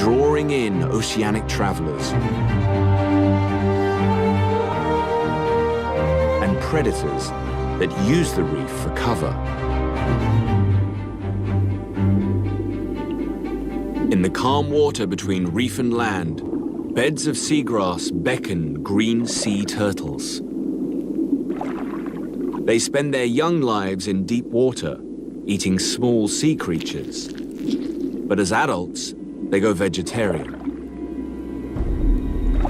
drawing in oceanic travelers and predators that use the reef for cover. In the calm water between reef and land, beds of seagrass beckon green sea turtles. They spend their young lives in deep water, eating small sea creatures. But as adults, they go vegetarian.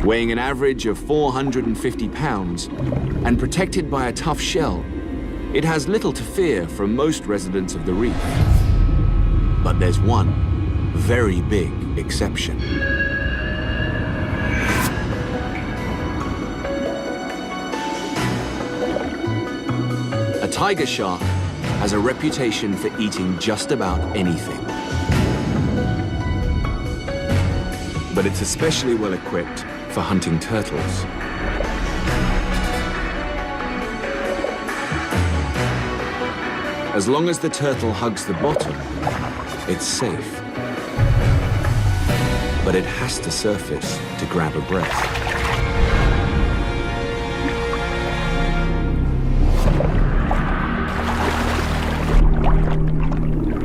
Weighing an average of 450 pounds and protected by a tough shell, it has little to fear from most residents of the reef. But there's one very big exception. A tiger shark has a reputation for eating just about anything. But it's especially well equipped for hunting turtles. As long as the turtle hugs the bottom, it's safe. But it has to surface to grab a breath.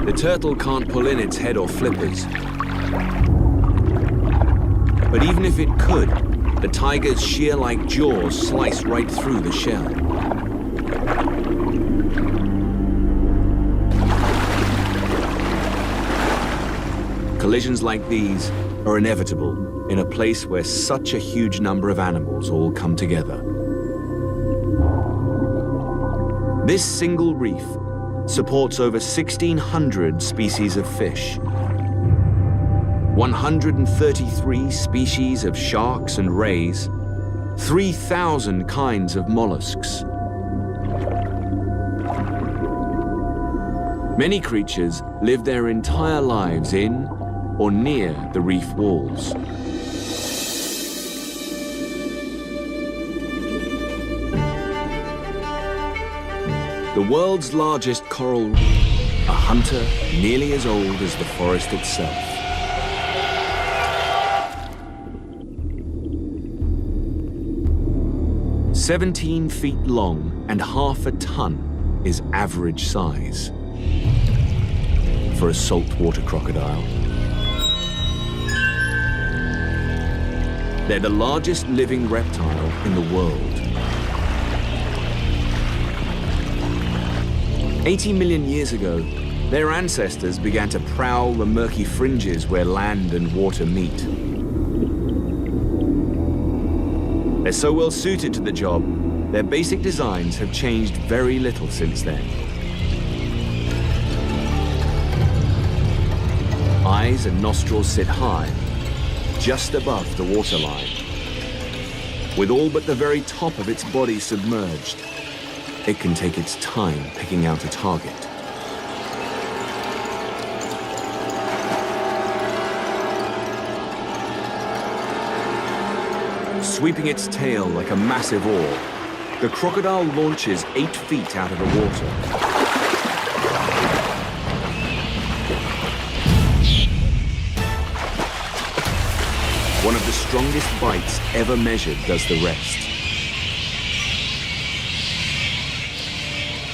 The turtle can't pull in its head or flippers. But even if it could, the tiger's shear-like jaws slice right through the shell. Collisions like these are inevitable in a place where such a huge number of animals all come together. This single reef supports over 1,600 species of fish, 133 species of sharks and rays, 3,000 kinds of mollusks. Many creatures live their entire lives in or near the reef walls. The world's largest coral reef, a hunter nearly as old as the forest itself. "17 feet long and half a ton is average size for a saltwater crocodile. They're the largest living reptile in the world. 80 million years ago, their ancestors began to prowl the murky fringes where land and water meet. They're so well suited to the job, their basic designs have changed very little since then. Eyes and nostrils sit high, just above the waterline. With all but the very top of its body submerged, it can take its time picking out a target. Sweeping its tail like a massive oar, the crocodile launches 8 feet out of the water. One of the strongest bites ever measured does the rest.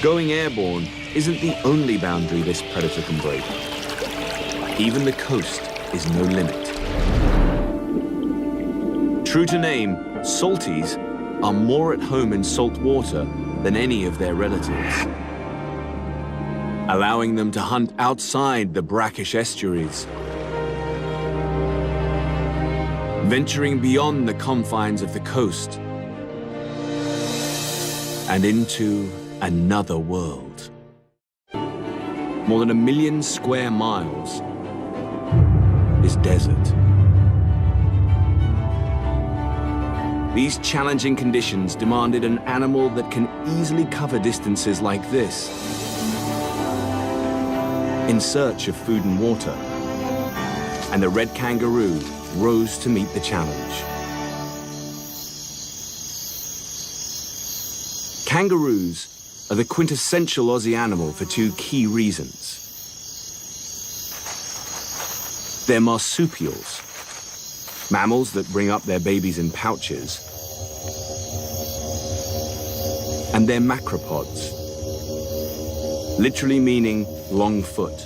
Going airborne isn't the only boundary this predator can break. Even the coast is no limit. True to name, salties are more at home in salt water than any of their relatives, allowing them to hunt outside the brackish estuaries, venturing beyond the confines of the coast and into another world. More than 1 million square miles is desert. These challenging conditions demanded an animal that can easily cover distances like this in search of food and water. And the red kangaroo rose to meet the challenge. Kangaroos are the quintessential Aussie animal for 2 key reasons. They're marsupials, mammals that bring up their babies in pouches. And they're macropods, literally meaning long foot.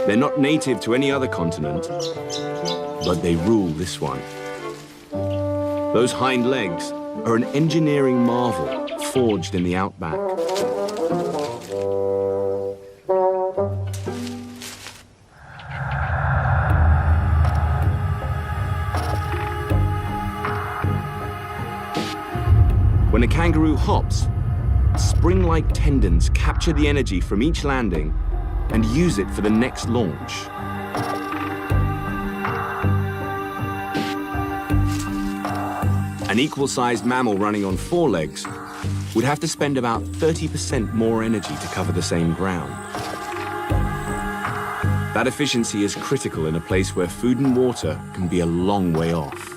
They're not native to any other continent, but they rule this one. Those hind legs are an engineering marvel forged in the outback. When a kangaroo hops, spring-like tendons capture the energy from each landing and use it for the next launch. An equal-sized mammal running on 4 legs would have to spend about 30% more energy to cover the same ground. That efficiency is critical in a place where food and water can be a long way off.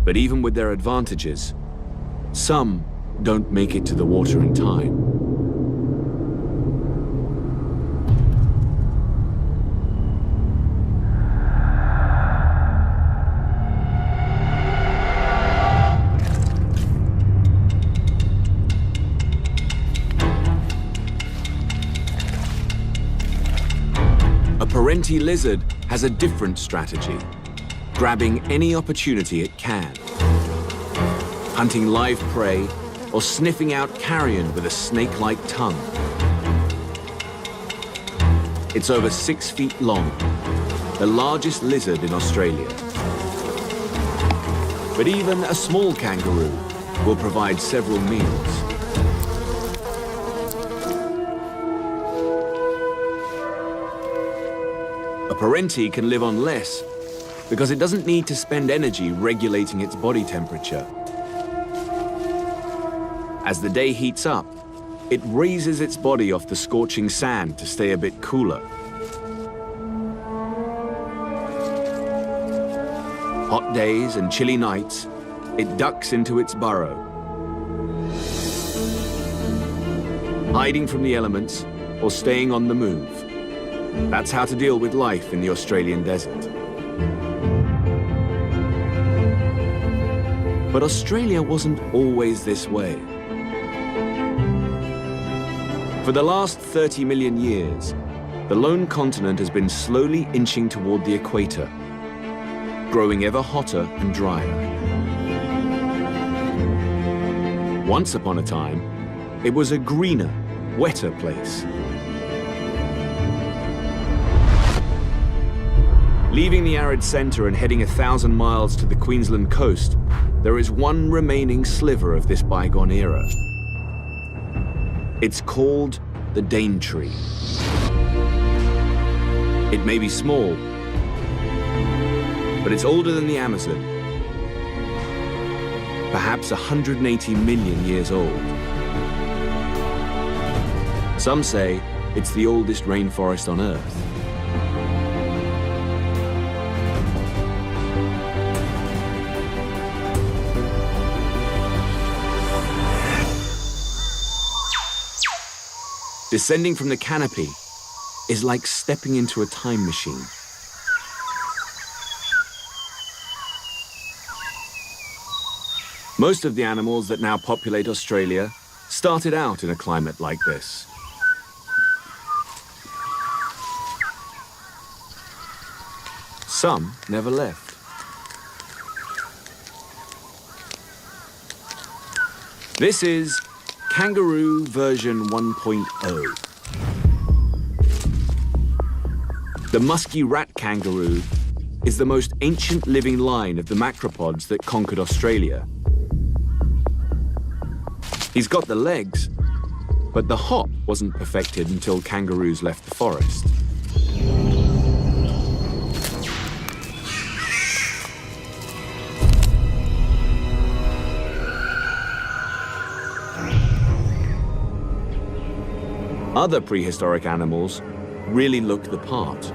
But even with their advantages, some don't make it to the water in time. A Parenti lizard has a different strategy, grabbing any opportunity it can, hunting live prey or sniffing out carrion with a snake-like tongue. It's over 6 feet long, the largest lizard in Australia. But even a small kangaroo will provide several meals. A Parenti can live on less because it doesn't need to spend energy regulating its body temperature. As the day heats up, it raises its body off the scorching sand to stay a bit cooler. Hot days and chilly nights, it ducks into its burrow, hiding from the elements or staying on the move. That's how to deal with life in the Australian desert. But Australia wasn't always this way. For the last 30 million years, the lone continent has been slowly inching toward the equator, growing ever hotter and drier. Once upon a time, it was a greener, wetter place. Leaving the arid center and heading 1,000 miles to the Queensland coast, there is one remaining sliver of this bygone era. It's called the Daintree. It may be small, but it's older than the Amazon, perhaps 180 million years old. Some say it's the oldest rainforest on Earth. Descending from the canopy is like stepping into a time machine. Most of the animals that now populate Australia started out in a climate like this. Some never left. This is Kangaroo version 1.0. The musky rat kangaroo is the most ancient living line of the macropods that conquered Australia. He's got the legs, but the hop wasn't perfected until kangaroos left the forest. Other prehistoric animals really look the part.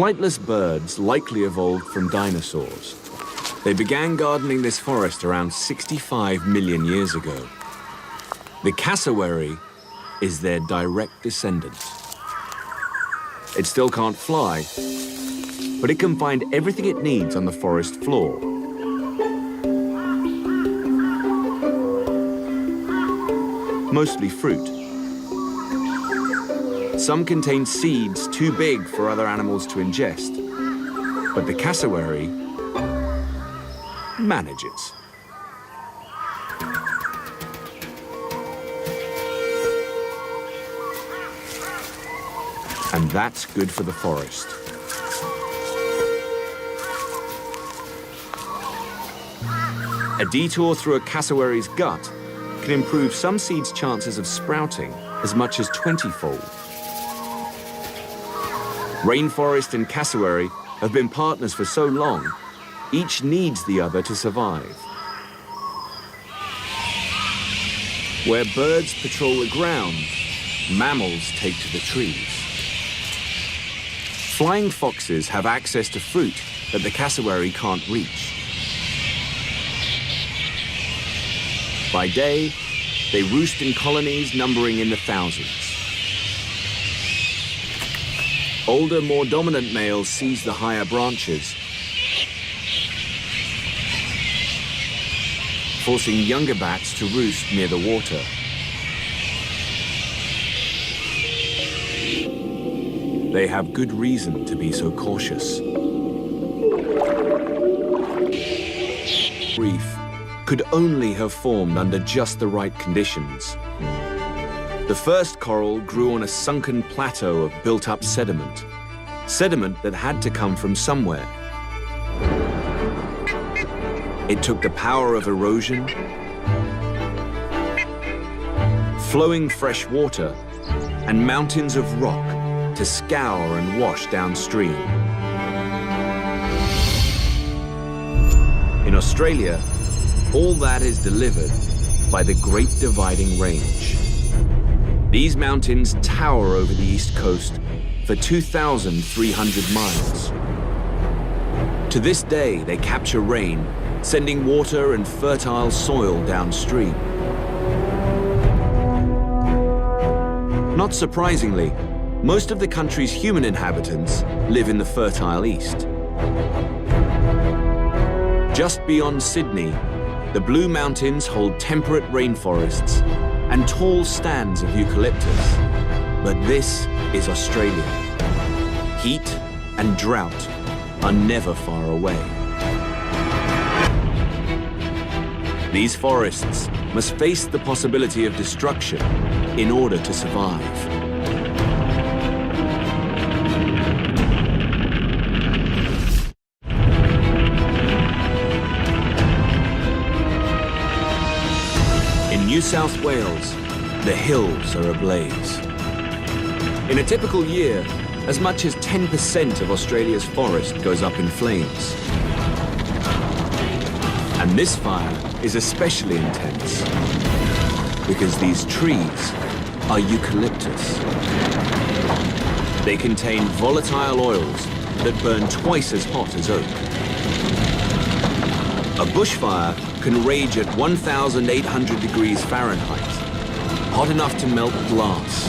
Flightless birds likely evolved from dinosaurs. They began gardening this forest around 65 million years ago. The cassowary is their direct descendant. It still can't fly, but it can find everything it needs on the forest floor. Mostly fruit. Some contain seeds too big for other animals to ingest, but the cassowary manages. And that's good for the forest. A detour through a cassowary's gut can improve some seeds' chances of sprouting as much as 20-fold. Rainforest and cassowary have been partners for so long, each needs the other to survive. Where birds patrol the ground, mammals take to the trees. Flying foxes have access to fruit that the cassowary can't reach. By day, they roost in colonies numbering in the thousands. Older, more dominant males seize the higher branches, forcing younger bats to roost near the water. They have good reason to be so cautious. Reef could only have formed under just the right conditions. The first coral grew on a sunken plateau of built-up sediment, sediment that had to come from somewhere. It took the power of erosion, flowing fresh water, and mountains of rock to scour and wash downstream. In Australia, all that is delivered by the Great Dividing Range. These mountains tower over the east coast for 2,300 miles. To this day, they capture rain, sending water and fertile soil downstream. Not surprisingly, most of the country's human inhabitants live in the fertile east. Just beyond Sydney, the Blue Mountains hold temperate rainforests and tall stands of eucalyptus. But this is Australia. Heat and drought are never far away. These forests must face the possibility of destruction in order to survive. In New South Wales, the hills are ablaze. In a typical year, as much as 10% of Australia's forest goes up in flames. And this fire is especially intense because these trees are eucalyptus. They contain volatile oils that burn twice as hot as oak. A bushfire can rage at 1,800 degrees Fahrenheit, hot enough to melt glass.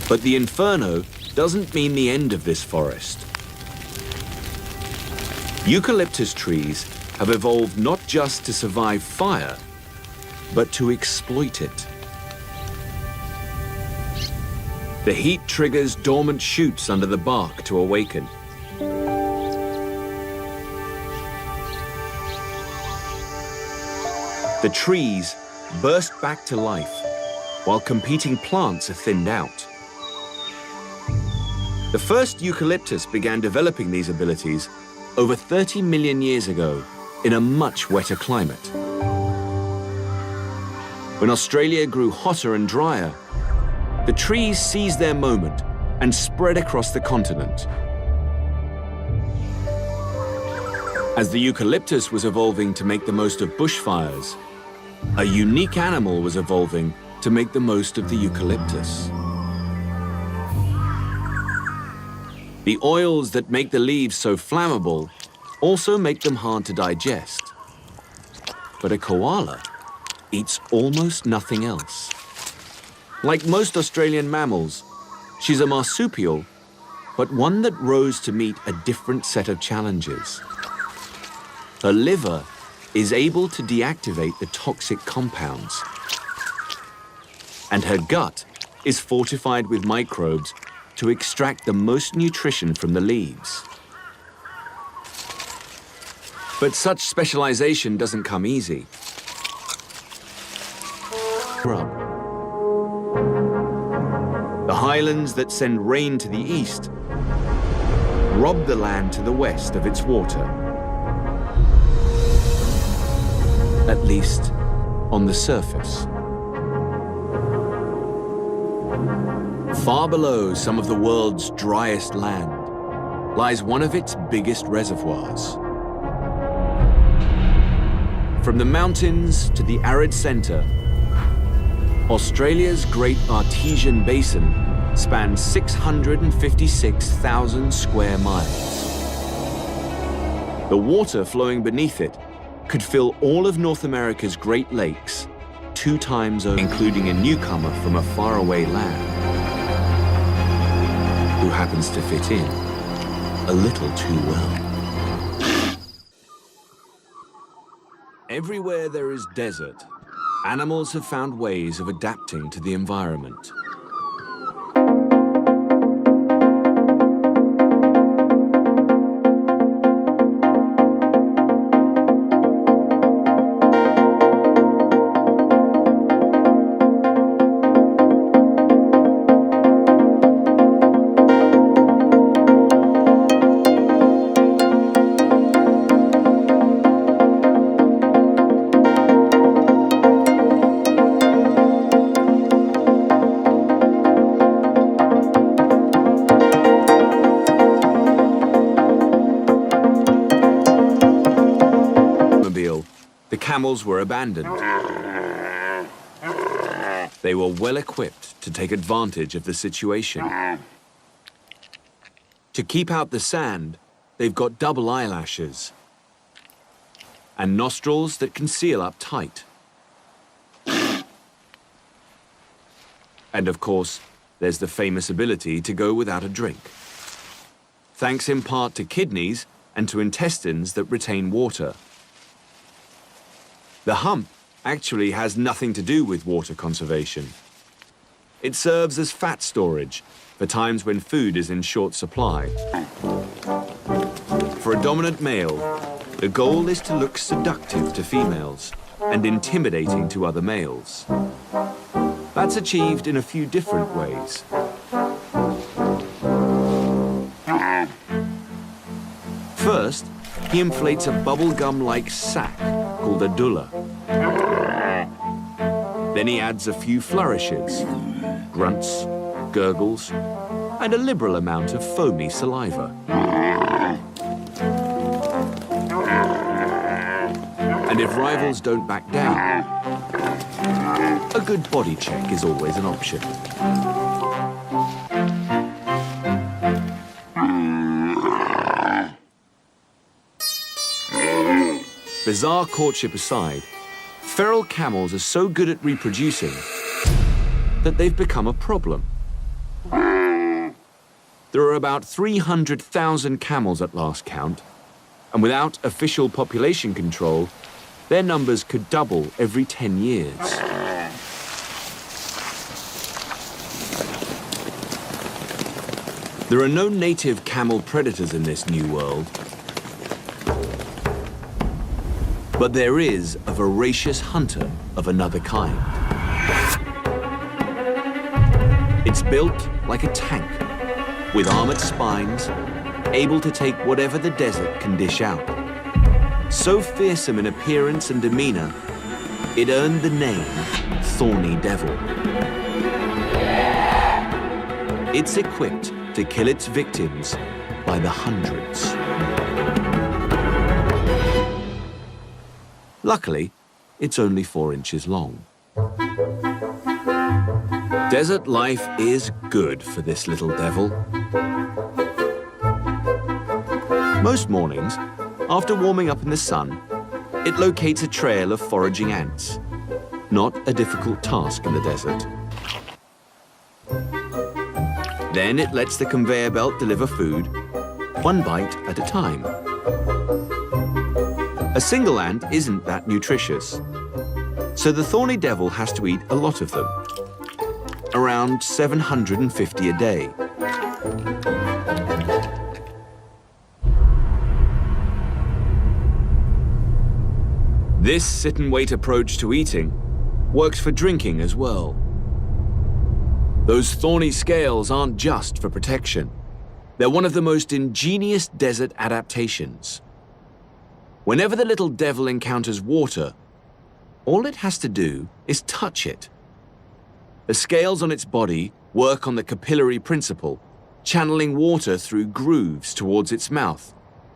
But the inferno doesn't mean the end of this forest. Eucalyptus trees have evolved not just to survive fire, but to exploit it. The heat triggers dormant shoots under the bark to awaken. The trees burst back to life, while competing plants are thinned out. The first eucalyptus began developing these abilities over 30 million years ago in a much wetter climate. When Australia grew hotter and drier, the trees seized their moment and spread across the continent. As the eucalyptus was evolving to make the most of bushfires, A unique animal was evolving to make the most of the eucalyptus. The oils that make the leaves so flammable also make them hard to digest. But a koala eats almost nothing else. Like most Australian mammals, she's a marsupial, but one that rose to meet a different set of challenges. Her liver is able to deactivate the toxic compounds, and her gut is fortified with microbes to extract the most nutrition from the leaves. But such specialization doesn't come easy. The highlands that send rain to the east rob the land to the west of its water. At least on the surface. Far below some of the world's driest land lies one of its biggest reservoirs. From the mountains to the arid center, Australia's Great Artesian Basin spans 656,000 square miles. The water flowing beneath it could fill all of North America's Great Lakes 2 times over, including a newcomer from a faraway land who happens to fit in a little too well. Everywhere there is desert, animals have found ways of adapting to the environment. The camels were abandoned. They were well equipped to take advantage of the situation. To keep out the sand, they've got double eyelashes and nostrils that can seal up tight. And of course, there's the famous ability to go without a drink, thanks in part to kidneys and to intestines that retain water. The hump actually has nothing to do with water conservation. It serves as fat storage for times when food is in short supply. For a dominant male, the goal is to look seductive to females and intimidating to other males. That's achieved in a few different ways. First, he inflates a bubblegum-like sac called a dulla. Then he adds a few flourishes, grunts, gurgles, and a liberal amount of foamy saliva. And if rivals don't back down, a good body check is always an option. Bizarre courtship aside, feral camels are so good at reproducing that they've become a problem. There are about 300,000 camels at last count, and without official population control, their numbers could double every 10 years. There are no native camel predators in this new world, but there is a voracious hunter of another kind. It's built like a tank, with armored spines, able to take whatever the desert can dish out. So fearsome in appearance and demeanor, it earned the name Thorny Devil. It's equipped to kill its victims by the hundreds. Luckily, it's only 4 inches long. Desert life is good for this little devil. Most mornings, after warming up in the sun, it locates a trail of foraging ants. Not a difficult task in the desert. Then it lets the conveyor belt deliver food, one bite at a time. A single ant isn't that nutritious, so the thorny devil has to eat a lot of them, around 750 a day. This sit-and-wait approach to eating works for drinking as well. Those thorny scales aren't just for protection. They're one of the most ingenious desert adaptations. Whenever the little devil encounters water, all it has to do is touch it. The scales on its body work on the capillary principle, channeling water through grooves towards its mouth,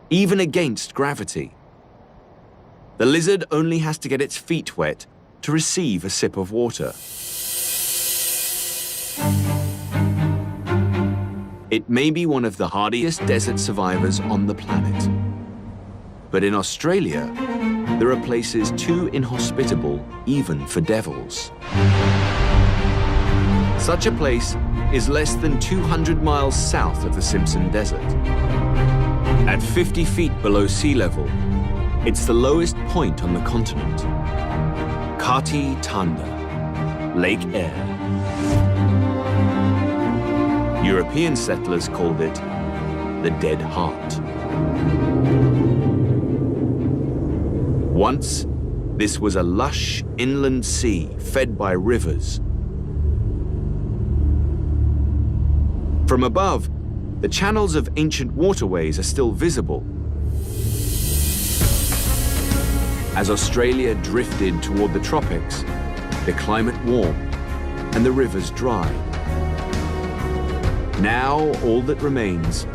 even against gravity. The lizard only has to get its feet wet to receive a sip of water. It may be one of the hardiest desert survivors on the planet. But in Australia, there are places too inhospitable even for devils. Such a place is less than 200 miles south of the Simpson Desert. At 50 feet below sea level, it's the lowest point on the continent. Kati Tanda, Lake Eyre. European settlers called it the Dead Heart. Once, this was a lush inland sea fed by rivers. From above, the channels of ancient waterways are still visible. As Australia drifted toward the tropics, the climate warmed and the rivers dried. Now, all that remains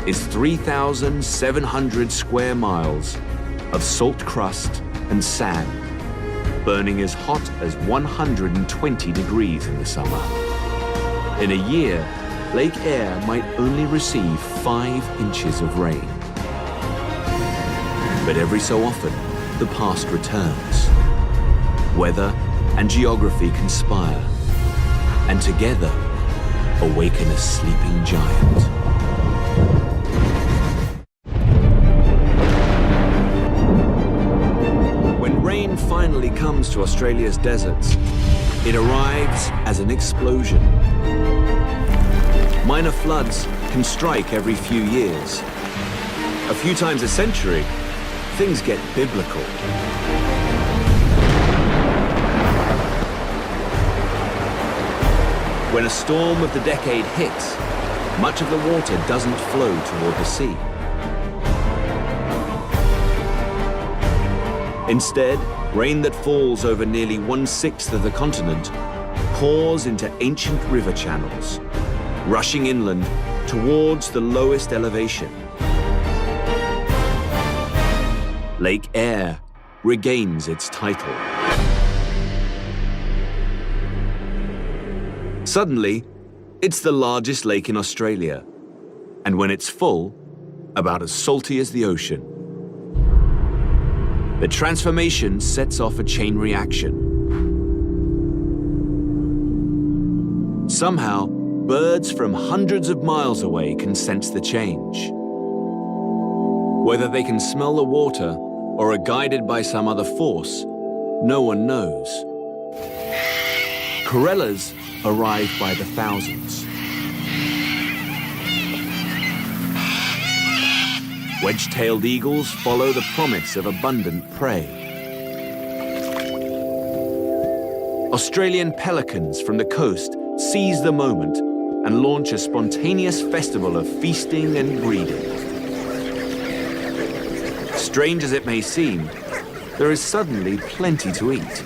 is 3,700 square miles of salt crust and sand, burning as hot as 120 degrees in the summer. In a year, Lake Eyre might only receive 5 inches of rain. But every so often, the past returns. Weather and geography conspire, and together awaken a sleeping giant. When rain finally comes to Australia's deserts, it arrives as an explosion. Minor floods can strike every few years. A few times a century, things get biblical. When a storm of the decade hits, much of the water doesn't flow toward the sea. Instead, rain that falls over nearly 1/6 of the continent pours into ancient river channels, rushing inland towards the lowest elevation. Lake Eyre regains its title. Suddenly, it's the largest lake in Australia, and when it's full, about as salty as the ocean. The transformation sets off a chain reaction. Somehow, birds from hundreds of miles away can sense the change. Whether they can smell the water or are guided by some other force, no one knows. Corellas arrive by the thousands. Wedge-tailed eagles follow the promise of abundant prey. Australian pelicans from the coast seize the moment and launch a spontaneous festival of feasting and breeding. Strange as it may seem, there is suddenly plenty to eat.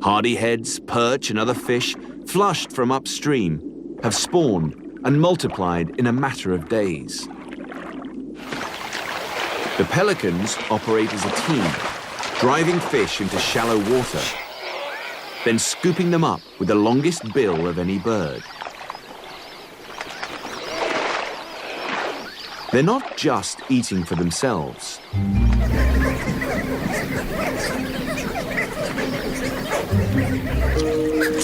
Hardyheads, perch, and other fish, flushed from upstream, have spawned and multiplied in a matter of days. The pelicans operate as a team, driving fish into shallow water, then scooping them up with the longest bill of any bird. They're not just eating for themselves.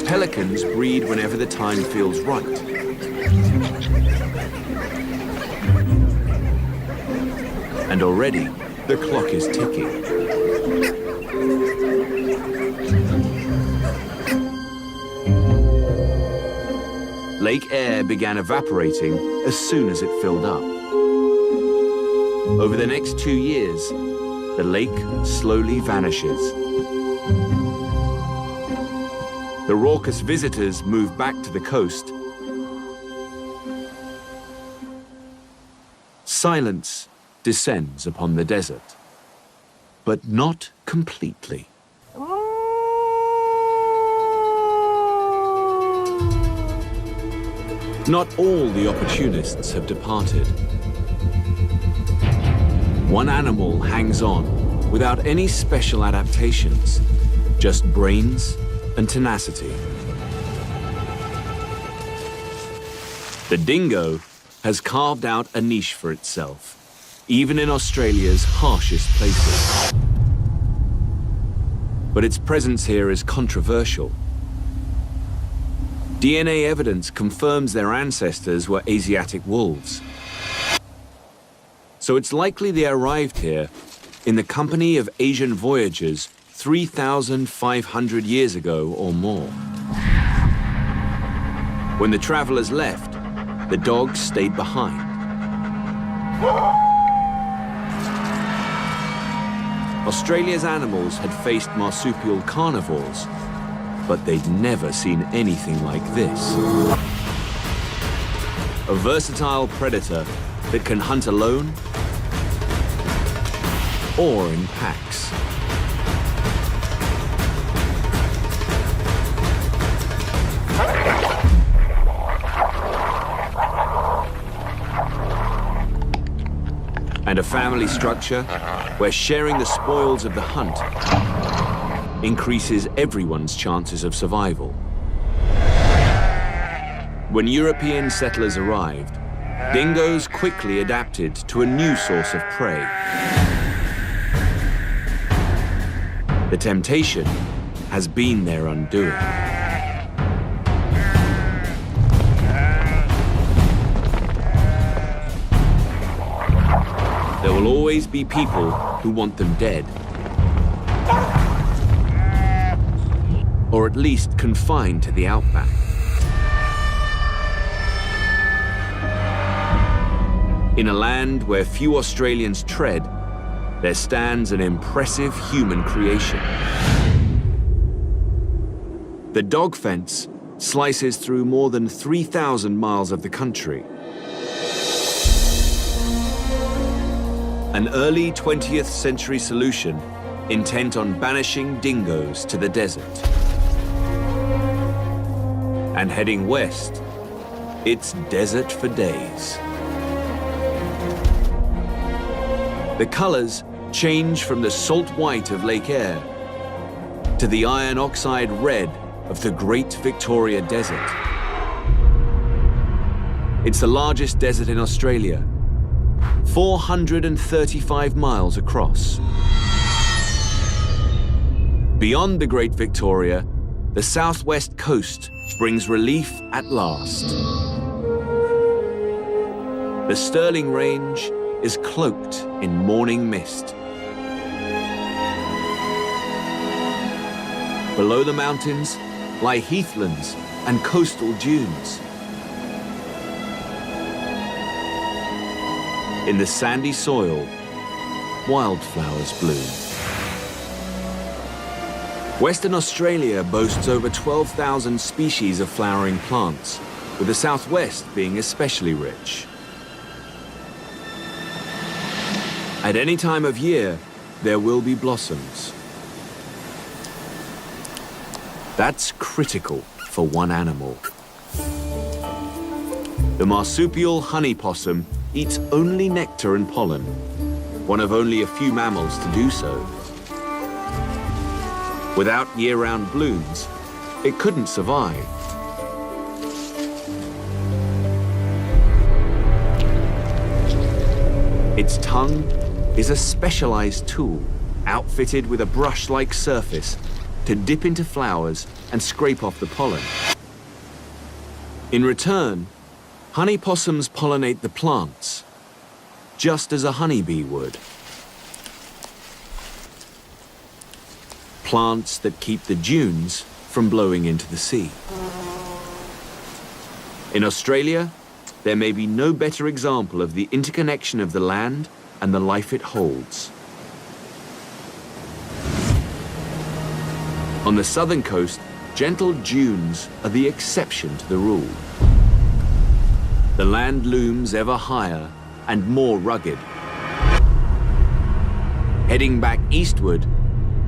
Pelicans breed whenever the time feels right. And already, the clock is ticking. Lake Eyre began evaporating as soon as it filled up. Over the next 2 years, the lake slowly vanishes. The raucous visitors move back to the coast. Silence descends upon the desert, but not completely. Not all the opportunists have departed. One animal hangs on without any special adaptations, just brains and tenacity. The dingo has carved out a niche for itself, even in Australia's harshest places. But its presence here is controversial. DNA evidence confirms their ancestors were Asiatic wolves. So it's likely they arrived here in the company of Asian voyagers 3,500 years ago or more. When the travelers left, the dogs stayed behind. Australia's animals had faced marsupial carnivores, but they'd never seen anything like this. A versatile predator that can hunt alone or in packs. And a family structure where sharing the spoils of the hunt increases everyone's chances of survival. When European settlers arrived, dingoes quickly adapted to a new source of prey. The temptation has been their undoing. There will always be people who want them dead, or at least confined to the outback. In a land where few Australians tread, there stands an impressive human creation. The dog fence slices through more than 3,000 miles of the country. An early 20th century solution intent on banishing dingoes to the desert. And heading west, it's desert for days. The colors change from the salt white of Lake Eyre to the iron oxide red of the Great Victoria Desert. It's the largest desert in Australia, 435 miles across. Beyond the Great Victoria, the southwest coast brings relief at last. The Stirling Range is cloaked in morning mist. Below the mountains lie heathlands and coastal dunes. In the sandy soil, wildflowers bloom. Western Australia boasts over 12,000 species of flowering plants, with the southwest being especially rich. At any time of year, there will be blossoms. That's critical for one animal. The marsupial honey possum eats only nectar and pollen, one of only a few mammals to do so. Without year-round blooms, it couldn't survive. Its tongue is a specialized tool, outfitted with a brush-like surface to dip into flowers and scrape off the pollen. In return, honey possums pollinate the plants, just as a honeybee would. Plants that keep the dunes from blowing into the sea. In Australia, there may be no better example of the interconnection of the land and the life it holds. On the southern coast, gentle dunes are the exception to the rule. The land looms ever higher and more rugged. Heading back eastward,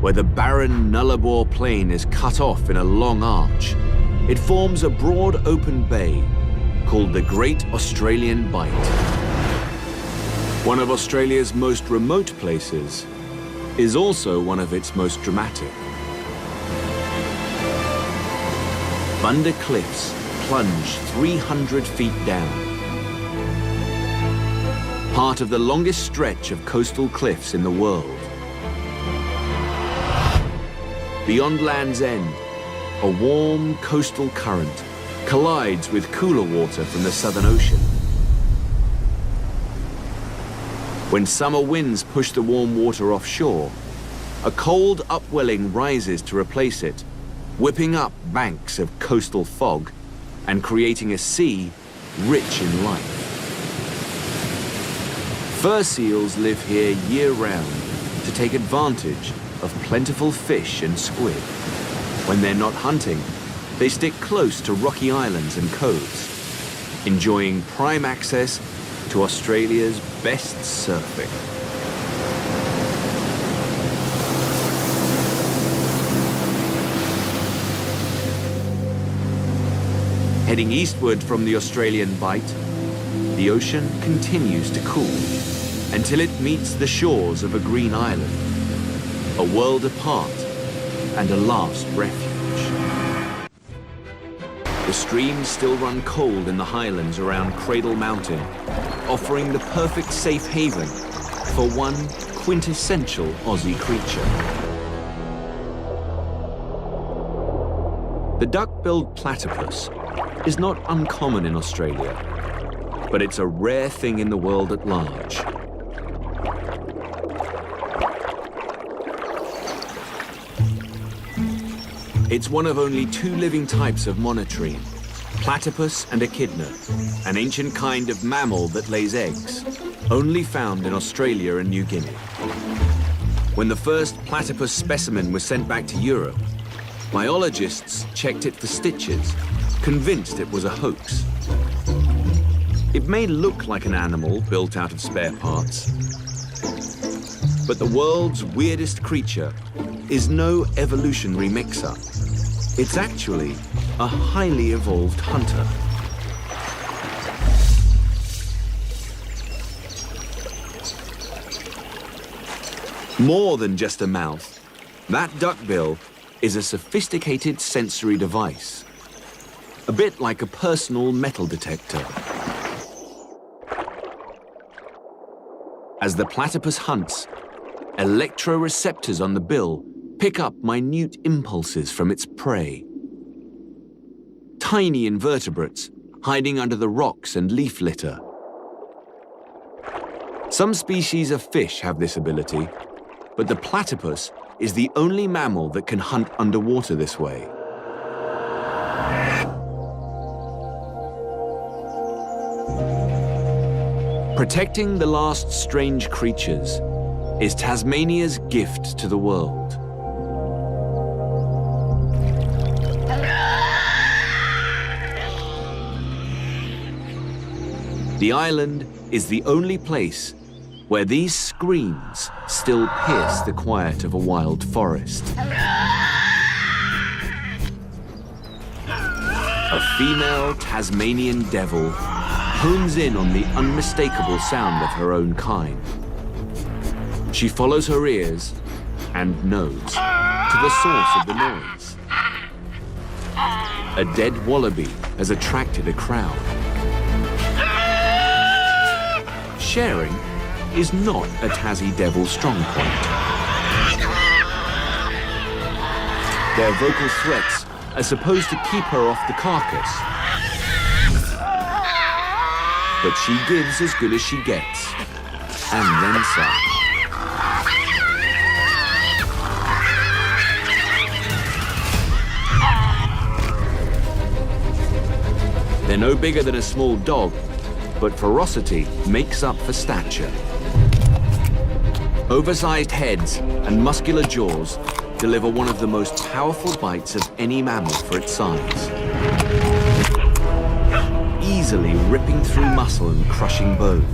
where the barren Nullarbor Plain is cut off in a long arch, it forms a broad open bay called the Great Australian Bight. One of Australia's most remote places is also one of its most dramatic. Bunder Cliffs plunge 300 feet down. Part of the longest stretch of coastal cliffs in the world. Beyond Land's End, a warm coastal current collides with cooler water from the Southern Ocean. When summer winds push the warm water offshore, a cold upwelling rises to replace it, whipping up banks of coastal fog and creating a sea rich in life. Fur seals live here year-round to take advantage of plentiful fish and squid. When they're not hunting, they stick close to rocky islands and coves, enjoying prime access to Australia's best surfing. Heading eastward from the Australian Bight, the ocean continues to cool until it meets the shores of a green island, a world apart and a last refuge. The streams still run cold in the highlands around Cradle Mountain, offering the perfect safe haven for one quintessential Aussie creature. The duck-billed platypus is not uncommon in Australia, but it's a rare thing in the world at large. It's one of only two living types of monotreme, platypus and echidna, an ancient kind of mammal that lays eggs, only found in Australia and New Guinea. When the first platypus specimen was sent back to Europe, biologists checked it for stitches, convinced it was a hoax. It may look like an animal built out of spare parts, but the world's weirdest creature is no evolutionary mix-up. It's actually a highly evolved hunter. More than just a mouth, that duckbill is a sophisticated sensory device, a bit like a personal metal detector. As the platypus hunts, electroreceptors on the bill pick up minute impulses from its prey. Tiny invertebrates hiding under the rocks and leaf litter. Some species of fish have this ability, but the platypus is the only mammal that can hunt underwater this way. Protecting the last strange creatures is Tasmania's gift to the world. The island is the only place where these screams still pierce the quiet of a wild forest. A female Tasmanian devil hones in on the unmistakable sound of her own kind. She follows her ears and knows, to the source of the noise. A dead wallaby has attracted a crowd. Sharing is not a Tassie devil's strong point. Their vocal threats are supposed to keep her off the carcass. But she gives as good as she gets, and then some. They're no bigger than a small dog, but ferocity makes up for stature. Oversized heads and muscular jaws deliver one of the most powerful bites of any mammal for its size. Easily ripping through muscle and crushing bone.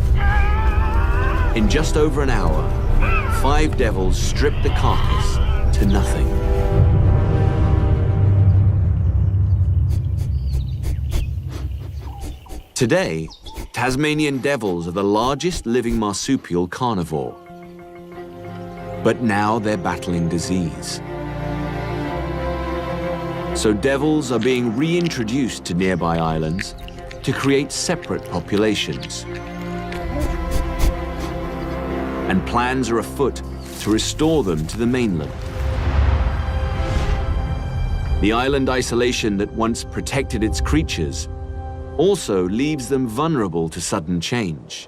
In just over an hour, 5 devils strip the carcass to nothing. Today, Tasmanian devils are the largest living marsupial carnivore. But now they're battling disease. So devils are being reintroduced to nearby islands to create separate populations. And plans are afoot to restore them to the mainland. The island isolation that once protected its creatures also leaves them vulnerable to sudden change.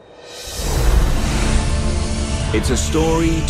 It's a story